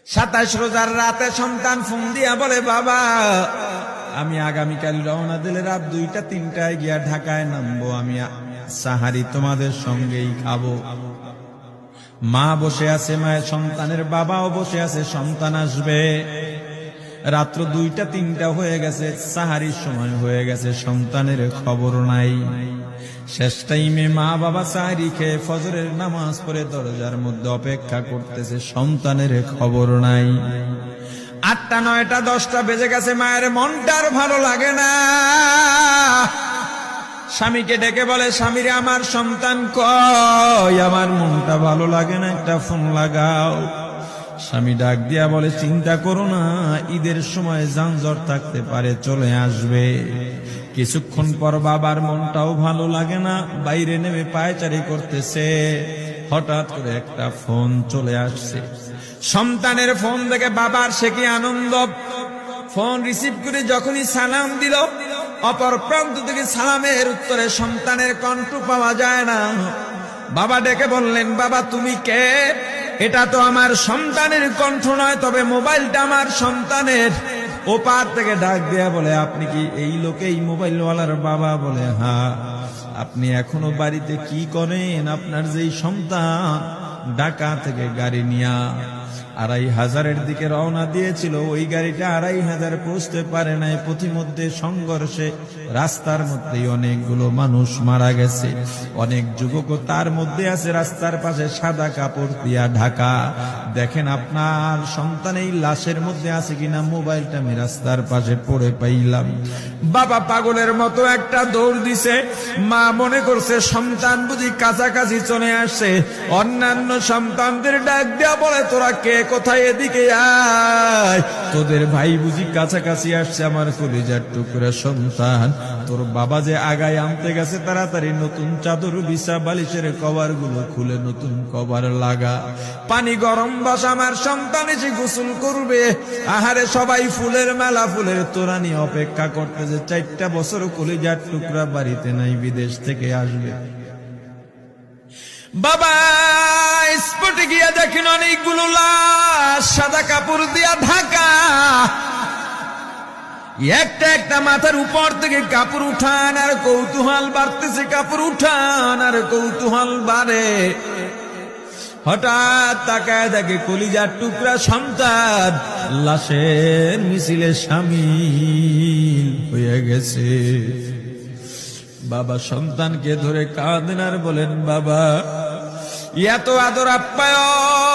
27 রোজার রাতে সন্তান ফোন দিয়া বলে, বাবা আমি আগামীকাল রওনা দিলে রাত 2টা-3টায় গিয়া ঢাকায় নামবো, আমি সাহারি তোমাদের সঙ্গেই খাবো। মা বসে আছে, মায়ের সন্তানের বাবাও বসে আছে, সন্তান আসবে। রাত্র 2টা-3টা হয়ে গেছে, সাহারির সময় হয়ে গেছে, সন্তানের খবর নাই। শেষ টাইমে মা বাবা সাহারি খেয়ে ফজরের নামাজ পড়ে দরজার মধ্যে অপেক্ষা করতেছে, সন্তানের খবর নাই। 8টা, 9টা, 10টা বেজে গেছে, মায়ের মনটার ভালো লাগে না। স্বামীকে ডেকে বলে, স্বামীরে আমার সন্তান কই, আমার মনটা ভালো লাগে না, একটা ফোন লাগাও। স্বামী ডাক দিয়া বলে, চিন্তা করো না, ঈদের সময় যানজট থাকতে পারে, চলে আসবে। কিছুক্ষণ পর বাবার মনটাও ভালো লাগে না, বাইরে নেমে পায়চারি করতেছে। হঠাৎ করে একটা ফোন চলে আসছে। সন্তানের ফোন দেখে বাবার সে কি আনন্দ। ফোন রিসিভ করে যখনই সালাম দিল, অপর প্রান্ত থেকে সালামের উত্তরে সন্তানের কণ্ঠ পাওয়া যায় না। বাবা ডেকে বললেন, বাবা তুমি কে? এটা তো আমার সন্তানের কণ্ঠ নয়, তবে মোবাইলটা আমার সন্তানের। ওপার থেকে ডাক দেয়া বলে, আপনি কি এই লোকেই মোবাইলওয়ালার বাবা? বলে, হ্যাঁ। আপনি এখনো বাড়িতে কি করেন? আপনার যেই সন্তান ঢাকা থেকে গাড়ি নিয়া 2500-এর দিকে রওনা দিয়েছিল, ওই গাড়িটা 2500 পৌঁছতে পারে নাই। পথিমধ্যে সংঘর্ষে রাস্তার মধ্যেই অনেকগুলো মানুষ মারা গেছে, অনেক যুবকও তার মধ্যে আছে। রাস্তার পাশে সাদা কাপড় দিয়া ঢাকা। দেখেন আপনার সন্তান এই লাশের মধ্যে আছে কিনা। মোবাইলটা আমি রাস্তার পাশে পড়ে পাইলাম। বাবা পাগলের মতো একটা দৌড় দিছে। মা মনে করছে সন্তান বুঝি কাছাকাছি চলে আসছে। অন্যান্য সন্তানদের ডাক দেয়া বলে, তোরা কে, কোথায়, এদিকে আয়, তোদের ভাই বুঝি কাছাকাছি আসছে। আমার কলিজার টুকরা সন্তান, তোর বাবা যে আগায় আনতে গেছে, তাড়াতাড়ি নতুন চাদর বিছা, বালিশের কভার গুলো খুলে নতুন কভার লাগা, পানি গরম বসা, আমার সন্তান এসে গোসল করবে। আহারে সবাই ফুলের মেলা, ফুলের তোড়া নিয়ে অপেক্ষা করতেছে। 4টা বছর কলিজার টুকরা বাড়িতে নাই, বিদেশ থেকে আসবে। বাবা স্পটে গিয়া দেখেন অনেকগুলো লাশ সাদা কাপড় দিয়া ঢাকা। একটা একটা মাথার উপর থেকে কাপড় উঠান আর কৌতূহল বাড়তেছে, কাপড় উঠান আর কৌতূহল বাড়ে। হঠাৎ তাকায় দেখে কলিজার টুকরা সন্তান লাশের মিছিলে শামিল হয়ে গেছে। বাবা সন্তানকে ধরে কাঁদেন আর বলেন, বাবা এত আদর আপ্যায়ন